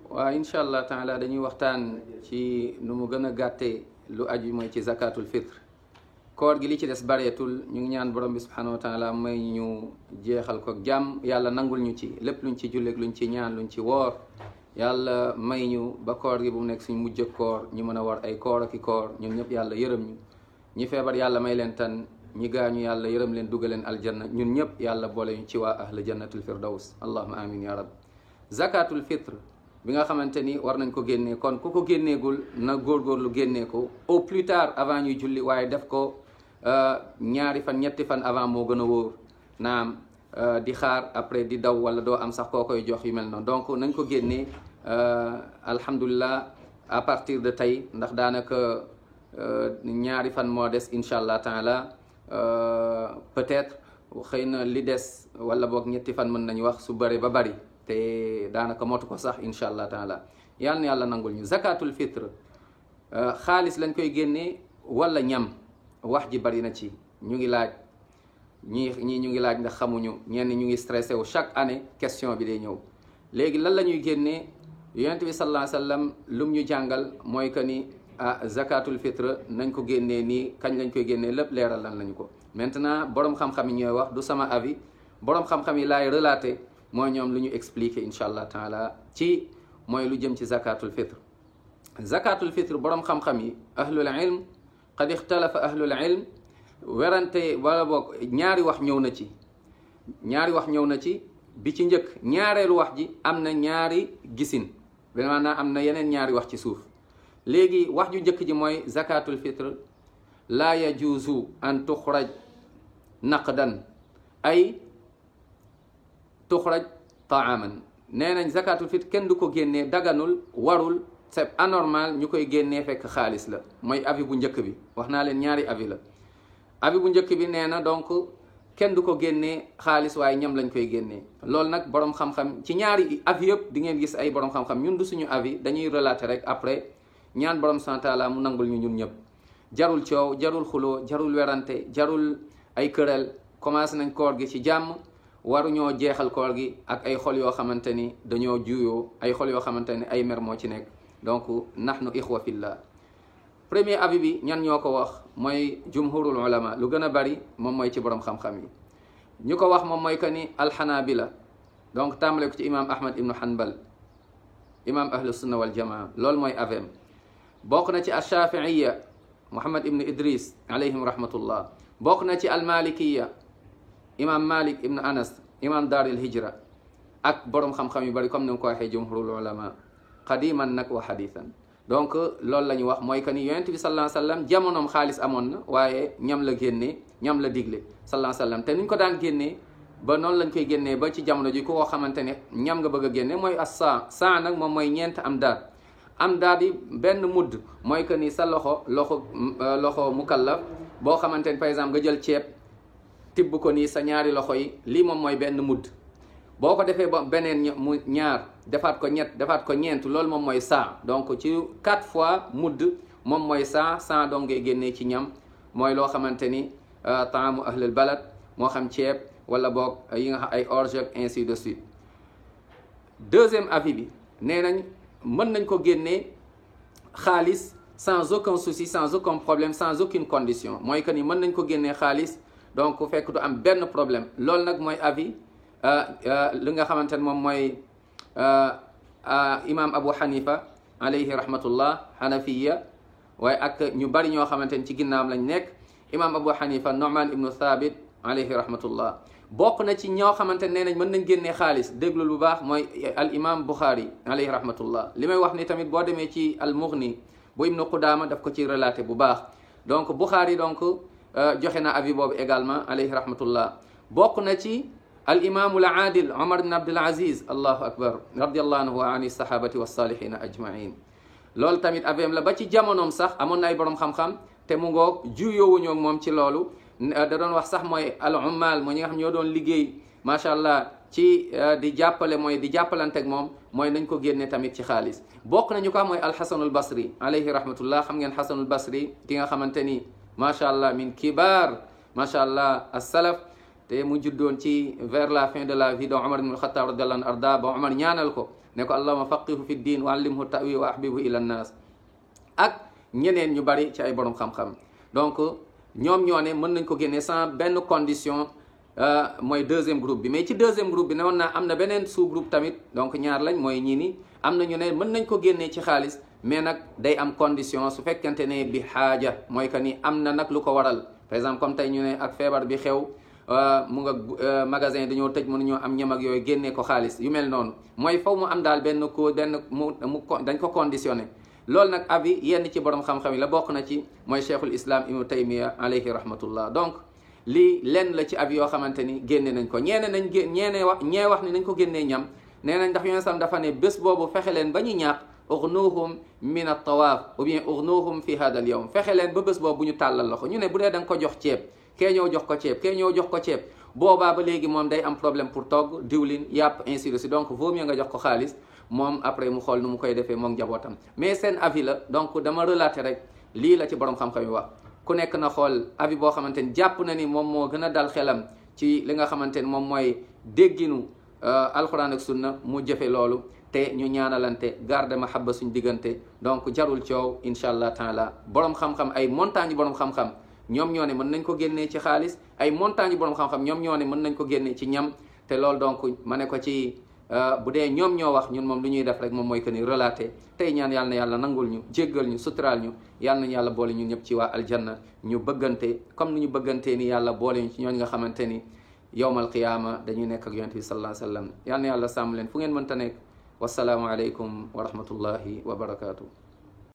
waa incha allah taala dañuy waxtaan ci nu mu gën a gàttee lu aju mooy ci zakatul fitre. koor gi li ci des bareetul, ñu ngi ñaan borom bi subhanahu wa taala may ñu jeexal ko jàmm, yàlla nangul ñu ci lépp luñ ci julleeg luñ ci ñaan luñ ci woor, yàlla may ñu ba koor gi bu mu nekk suñ mujj koor ñu mën a war ay koor aki koor, ñun ñëpp yàlla yërëm ñu. ñi feebar yàlla may leen tan, ñi gaañu yàlla yërëm leen dugal leen aljanna, ñun ñëpp yàlla boole ñu ci waa ahla jannatul firdaws, allahumma amin ya rab. zakatul fitre bi nga xamante ni war nañ ko génnee, kon ku ko génneegul na góorgóorlu génnee ko au plus tard avant ñuy julli, waaye def ko ñaari fan ñetti fan avant moo gën a wóor. naam di xaar après di daw wala doo am sax koo koy jox yu mel noonu, donc nañ ko génnee alhamdulillah à partir de tey, ndax daanaka ñaari fan moo des incha allah taala, peut-être xëy na li des wala boog ñetti fan mën nañu wax su bëri ba bëri, te daanaka motu ko sax incha allah taala. yal na yàlla nangul ñu. zakatul fitre xaalis lañ koy génnee wala ñam, wax ji bari na ci, ñu ngi laaj ñii ñu ngi laaj ndax xamuñu, ñenn ñu ngi stressé wu, chaque année question bi day ñëw. léegi lan la ñuy génnee? yonent bi sallallahu alayhi wa sallam lum ñu jàngal mooy que ni zakatul fitre nañ ko génnee nii, kañ lañ koy génnee lépp leeral lan lañu ko. maintenant borom xam-xam yi ñooy wax, du sama avis, borom xam-xam yi laay relaté mooy ñoom lu ñu expliqué incha allah taala ci mooy lu jëm ci zakatul fitre. zakatul fitre borom xam-xam yi ahlul ilm qad ixtalafa ahlul ilm, werante wala boog ñaari wax ñëw na ci, bi ci njëkk ñaareelu wax ji am na ñaari gisin, maanaam am na yeneen ñaari wax ci suuf. léegi wax ju njëkk ji mooy zakatul fitre laa yajuuzu an tuxraj naqdan ay tuxraj taaman. nee nañ zakatul fitre kenn du ko génnee, daganul, warul, c'est anormal ñu koy génnee fekk xaalis la. mooy avis bu njëkk bi, wax naa leen ñaari avis la. avis bu njëkk bi nee na donc kenn du ko génnee xaalis, waaye ñam lañ koy génnee. loolu nag borom xam-xam ci ñaari avis yëpp di ngeen gis ay borom xam-xam, ñun du suñu avis, dañuy relater rek après ñaan borom subhanahu wa taala mu nangul ñu ñun ñëpp. jarul coow, jarul xuloo, jarul werante, jarul ay kërel. commencé nañ koor gi ci jàmm, waruñoo jeexal koor gi ak ay xol yoo xamante ni dañoo juyoo, ay xol yoo xamante ni ay mer moo ci nekk. donc nahnu ixwa fillah. premier avis bi ñan ñoo ko wax mooy jumhurul ulama, lu gën a bari moom mooy ci borom xam-xam yi. ñu ko wax moom mooy que ni alxanabila, donc tàmbale ko ci imam ahmad ibnu hanbal, imam ahlu sunna wal jamaa, loolu mooy avem. bokk na ci alshafiiya muhammad ibnu idris alayhim rahmatullah, bokk na ci almalikiya imam malik ibnu anas imam daaril hijra, ak borom xam-xam yu bari comme ni nga ko waxee jumhurul ulama qadiman nag wa hadithan. donc loolu la ñu wax mooy que ni yonent bi sallallahu alayhi wa sallam jamonoom xaalis amoon na, waaye ñam la génnee, ñam la digle sallallahu alayhi wa sallam. te ni ñu ko daan génnee ba noonu lañ koy génnee ba ci jamono ji ku ko xamante ne ñam nga bëgg a génne mooy saa nag moom mooy ñeent am daal di benn mudd, mooy que ni sa loxo mukallaf boo xamante ni par exemple nga jël ceeb tibb ko nii sa ñaari loxo yi, lii moom mooy benn mudd. boo ko defee ba beneen mu ñaar, defaat ko ñett, defaat ko ñeent, loolu moom mooy saa. donc ci 4 fois mudd moom mooy saa donc ngay génnee ci ñam, mooy loo xamante ni taamu ahlul balad, moo xam ceeb wala boog yi nga xam ay orge ainsi de suite. deuxième avis bi nee nañ mën nañ ko génnee xaalis sans aucun souci, sans aucun problème, sans aucune condition, mooy que ni mën nañ ko génnee xaalis donc fekk du am benn problème. loolu nag mooy avis li nga xamante ne moom mooy imam Abu Hanifa alayhi rahmatullah, hanafiya, waaye ak ñu bari ñoo xamante ne ci ginnaawam lañ nekk. imam Abu Hanifa Nu'man ibnu Thabit alayhi rahmatullah. bokk na ci ñoo xamante ne nee nañ mën nañ génnee xaalis, déglul bu baax, mooy al imam Bukhari alayhi rahmatullah. li may wax ni tamit boo demee ci al Mughni bu Ibnu Qudama daf ko ci relaté bu baax. donc Bukhari donc joxe na avis boobu également alayhi rahmatullah. bokk na ci al imaamul aadil Omar ibn Abdul Aziz, allahu akbar, radiyallahu anhu wa ani sahabati wa salihina ajmain. loolu tamit avem la, ba ci jamonoom sax amoon na ay borom xam-xam te mu ngoog juyoowuñoo moom ci loolu. da doon wax sax mooy al ummal, mooy ñi nga xam ñoo doon liggéey macha allah ci di jàppale, mooy di jàppalanteeg moom, mooy nañ ko génne tamit ci xaalis. bokk nañu ko mooy alxasanul basri alayhi rahmatullah. xam ngeen xasanul basri ki nga xamante ni macha allah min kibaar macha allah as-salaf, te mu juddoon ci vers la fin de la vie de Omar ibn al-Khattab radiyallahu anhu arda ba Omar ñaanal ko ne ko allahumma faqihu fi ddin wa allimhu ta'wil wa ahbibhu ila nnas ak ñeneen ñu bari ci ay borom xam-xam. donc ñoom ñoo ne mën nañ ko génne sans benn condition mooy deuxième groupe bi. mais ci deuxième groupe bi ne woon naa am na beneen sous groupe tamit, donc ñaar lañ mooy ñii ni am na ñu ne mën nañ ko génnee ci xaalis mais nag day am condition su fekkente ne bi xaaja mooy que ni am na nag lu ko waral. par exemple comme tey ñu ne ak feebar bi xew mu nga magasin dañoo tëj mënuñoo am ñam ak yooyu génnee ko xaalis yu mel noonu, mooy faw mu am daal benn ko mu dañ ko conditionné. loolu nag avis yenn ci borom xam-xam yi la, bokk na ci mooy cheikhul islam ibnu taymiya alayhi rahmatullah. donc lii lenn la ci avis yoo xamante ni génne nañ ko. ñee wax ni nañ ko génnee ñam, nee nañ ndax yonent sam dafa ne bés boobu fexe leen ba ñu ñàq urnuhum min at-tawaaf ou bien urnuhum fi hada al yawm, fexe leen ba bés boobu bu ñu tàllal loxo. ñu ne bu dee da nga ko jox ceeb, kee ñëw jox ko ceeb, kee ñëw jox ko ceeb, boobaa ba léegi moom day am problème pour togg diwlin yàpp ainsi de suite. donc vaut mieux nga jox ko xaalis, moom après mu xool nu mu koy defee moom njabootam. mais seen avis la, donc dama relater rek lii la ci borom xam-xam yi wax. ku nekk na xool avis boo xamante ni jàpp na ni moom moo gën a dal xelam ci li nga xamante ni moom mooy dégginu alquran ak sunna, mu jëfe loolu te ñu ñaanalante garde mahabba suñ diggante. donc jarul coow incha allah taala. borom xam-xam ay montagne borom xam-xam ñoom ñoo ne mën nañ ko génnee ci xaalis, ay montagne borom xam-xam ñoom ñoo ne mën nañ ko génnee ci ñam. te loolu donc ma ne ko ci bu dee ñoom ñoo wax, ñun moom lu ñuy def rek moom mooy que ni relaté. tey ñaan yàlla na yàlla nangul ñu, jéggal ñu, suturaal ñu, yàlla nañu yàlla boole ñun ñëpp ci waa aljanna. ñu bëggante comme ni ñu bëggantee ni yàlla boole ñu ci ñooñ nga xamante ni yowmal qiyaama dañuy nekk ak yonent bi sallallahu alayhi wa sallam. yàlla na yàlla sàmm leen fu ngeen mënta nekk. wassalaamu aleykum wa rahmatullahi wa barakaatu.